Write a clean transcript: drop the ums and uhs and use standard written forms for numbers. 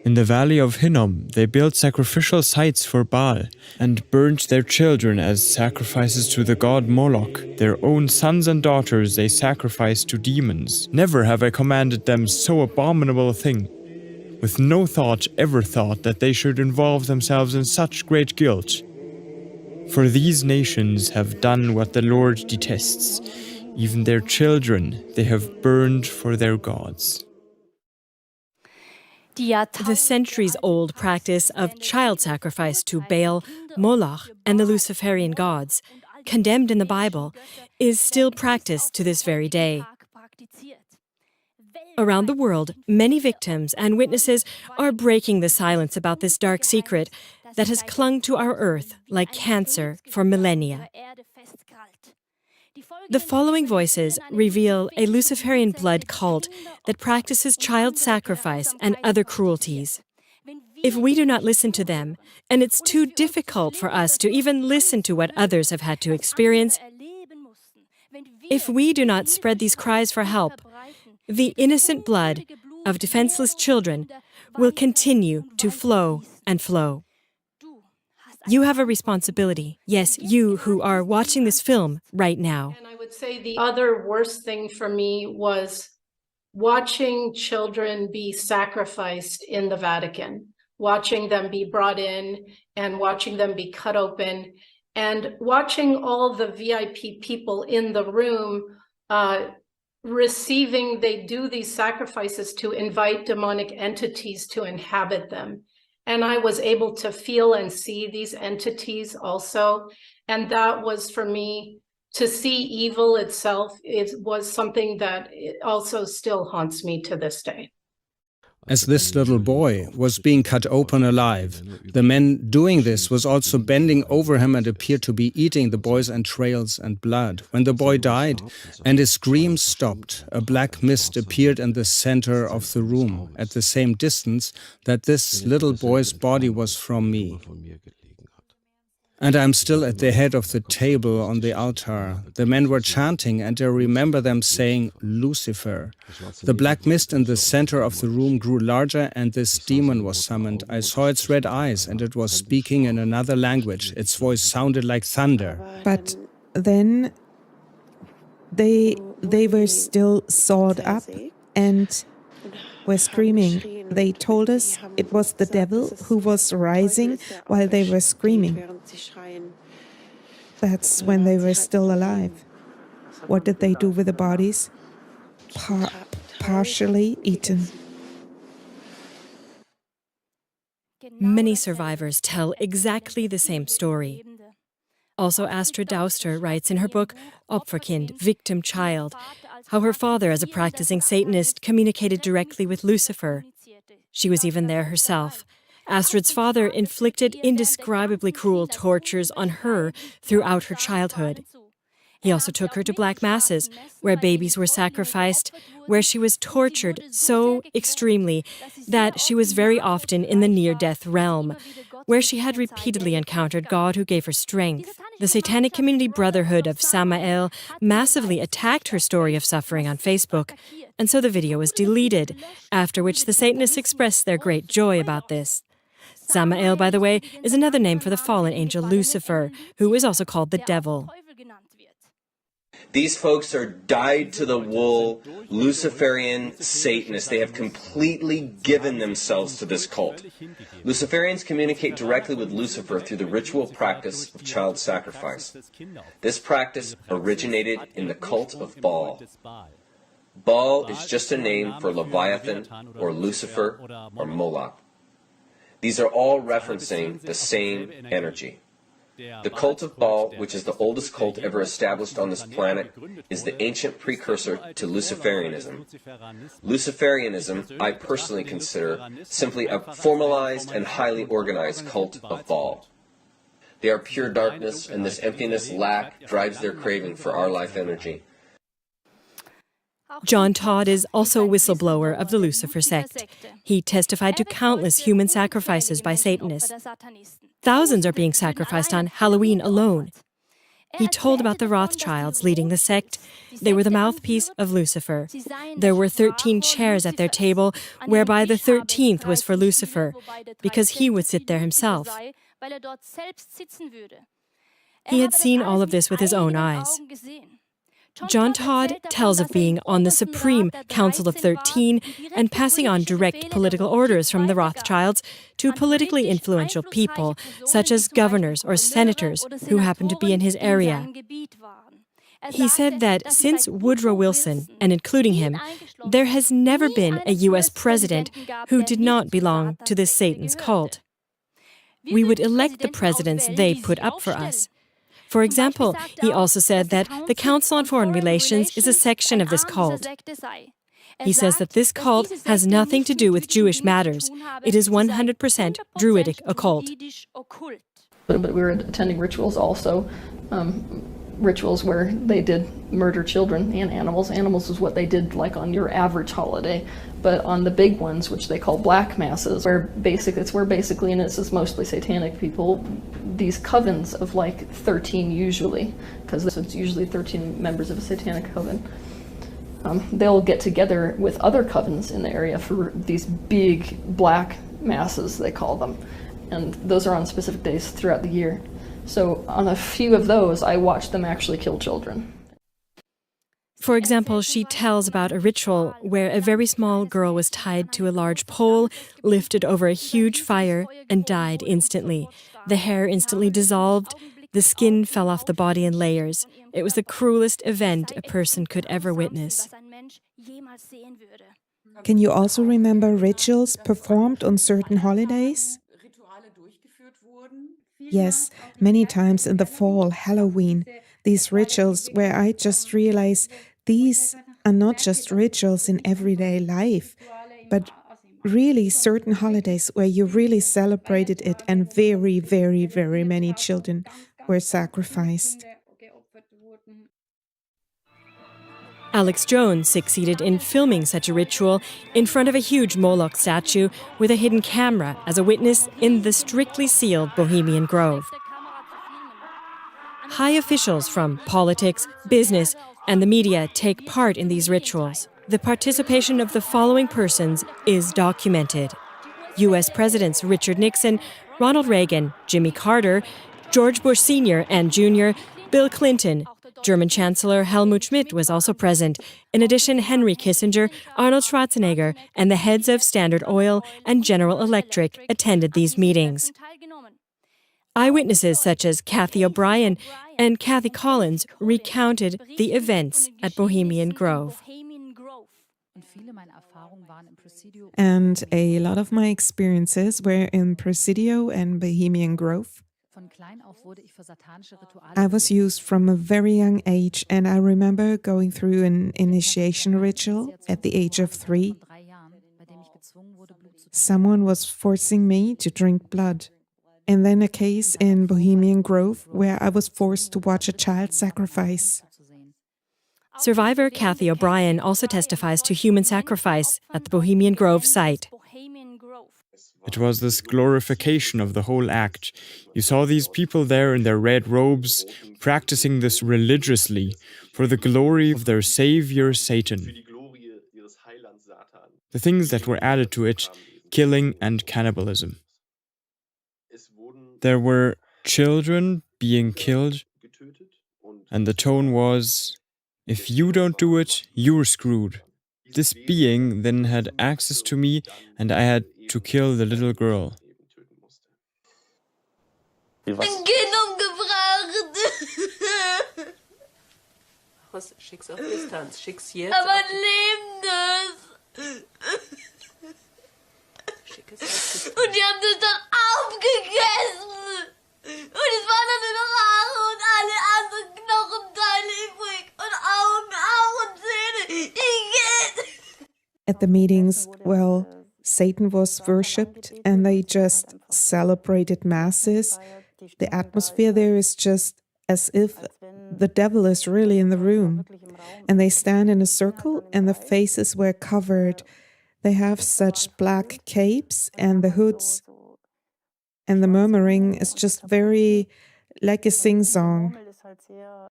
In the valley of Hinnom, they built sacrificial sites for Baal and burned their children as sacrifices to the god Moloch. Their own sons and daughters they sacrificed to demons. Never have I commanded them so abominable a thing. With no thought ever thought that they should involve themselves in such great guilt. For these nations have done what the Lord detests. Even their children they have burned for their gods. The centuries-old practice of child sacrifice to Baal, Moloch, and the Luciferian gods, condemned in the Bible, is still practiced to this very day. Around the world, many victims and witnesses are breaking the silence about this dark secret that has clung to our earth like cancer for millennia. The following voices reveal a Luciferian blood cult that practices child sacrifice and other cruelties. If we do not listen to them, and it's too difficult for us to even listen to what others have had to experience, if we do not spread these cries for help, the innocent blood of defenseless children will continue to flow and flow. You have a responsibility. Yes, you who are watching this film right now. And I would say the other worst thing for me was watching children be sacrificed in the Vatican, watching them be brought in and watching them be cut open, and watching all the VIP people in the room they do these sacrifices to invite demonic entities to inhabit them. And I was able to feel and see these entities also. And that was, for me, to see evil itself, it was something that also still haunts me to this day. As this little boy was being cut open alive, the man doing this was also bending over him and appeared to be eating the boy's entrails and blood. When the boy died and his screams stopped, a black mist appeared in the center of the room, at the same distance that this little boy's body was from me. And I'm still at the head of the table on the altar. The men were chanting, and I remember them saying, Lucifer. The black mist in the center of the room grew larger, and this demon was summoned. I saw its red eyes, and it was speaking in another language. Its voice sounded like thunder. But then they were still sawed up and were screaming. They told us it was the devil who was rising while they were screaming. That's when they were still alive. What did they do with the bodies? Partially eaten. Many survivors tell exactly the same story. Also, Astrid Dauster writes in her book, Opferkind, Victim Child, how her father, as a practicing Satanist, communicated directly with Lucifer. She was even there herself. Astrid's father inflicted indescribably cruel tortures on her throughout her childhood. He also took her to black masses, where babies were sacrificed, where she was tortured so extremely that she was very often in the near-death realm, where she had repeatedly encountered God who gave her strength. The Satanic Community Brotherhood of Samael massively attacked her story of suffering on Facebook, and so the video was deleted, after which the Satanists expressed their great joy about this. Samael, by the way, is another name for the fallen angel Lucifer, who is also called the devil. These folks are dyed-to-the-wool Luciferian Satanists. They have completely given themselves to this cult. Luciferians communicate directly with Lucifer through the ritual practice of child sacrifice. This practice originated in the cult of Baal. Baal is just a name for Leviathan or Lucifer or Moloch. These are all referencing the same energy. The cult of Baal, which is the oldest cult ever established on this planet, is the ancient precursor to Luciferianism. Luciferianism, I personally consider, simply a formalized and highly organized cult of Baal. They are pure darkness, and this emptiness, lack, drives their craving for our life energy. John Todd is also a whistleblower of the Lucifer sect. He testified to countless human sacrifices by Satanists. Thousands are being sacrificed on Halloween alone. He told about the Rothschilds leading the sect. They were the mouthpiece of Lucifer. There were 13 chairs at their table, whereby the 13th was for Lucifer, because he would sit there himself. He had seen all of this with his own eyes. John Todd tells of being on the Supreme Council of 13 and passing on direct political orders from the Rothschilds to politically influential people, such as governors or senators who happened to be in his area. He said that since Woodrow Wilson, and including him, there has never been a U.S. president who did not belong to this Satan's cult. We would elect the presidents they put up for us. For example, he also said that the Council on Foreign Relations is a section of this cult. He says that this cult has nothing to do with Jewish matters. It is 100% Druidic occult. But we were attending rituals also, rituals where they did murder children and animals. Animals is what they did like on your average holiday. But on the big ones, which they call black masses, it's where basically, and this is mostly satanic people, these covens of like 13 usually, because it's usually 13 members of a satanic coven, they'll get together with other covens in the area for these big black masses, they call them. And those are on specific days throughout the year. So on a few of those, I watched them actually kill children. For example, she tells about a ritual where a very small girl was tied to a large pole, lifted over a huge fire, and died instantly. The hair instantly dissolved, the skin fell off the body in layers. It was the cruelest event a person could ever witness. Can you also remember rituals performed on certain holidays? Yes, many times in the fall, Halloween, these rituals where I just realize these are not just rituals in everyday life, but really certain holidays where you really celebrated it and very, very, very many children were sacrificed. Alex Jones succeeded in filming such a ritual in front of a huge Moloch statue with a hidden camera as a witness in the strictly sealed Bohemian Grove. High officials from politics, business, and the media take part in these rituals. The participation of the following persons is documented: U.S. Presidents Richard Nixon, Ronald Reagan, Jimmy Carter, George Bush Sr. and Jr., Bill Clinton. German Chancellor Helmut Schmidt was also present. In addition, Henry Kissinger, Arnold Schwarzenegger, and the heads of Standard Oil and General Electric attended these meetings. Eyewitnesses such as Kathy O'Brien and Kathy Collins recounted the events at Bohemian Grove. And a lot of my experiences were in Presidio and Bohemian Grove. I was used from a very young age, and I remember going through an initiation ritual at the age of 3. Someone was forcing me to drink blood. And then a case in Bohemian Grove where I was forced to watch a child sacrifice. Survivor Kathy O'Brien also testifies to human sacrifice at the Bohemian Grove site. It was this glorification of the whole act. You saw these people there in their red robes, practicing this religiously for the glory of their savior Satan. The things that were added to it, killing and cannibalism. There were children being killed, and the tone was, if you don't do it, you're screwed. This being then had access to me, and I had to kill the little girl. Ein Kind umgebracht. Was? Schick's auf Distanz. Schick's jetzt. Aber lebendes. Schick es auf Distanz. Und die haben das dann aufgegessen. Und es war dann nur noch Haare und alle anderen Knochenteile übrig. Und Augen auch und Zähne. At the meetings, well, Satan was worshipped and they just celebrated masses. The atmosphere there is just as if the devil is really in the room. And they stand in a circle and the faces were covered. They have such black capes and the hoods. And the murmuring is just very like a sing-song. sehr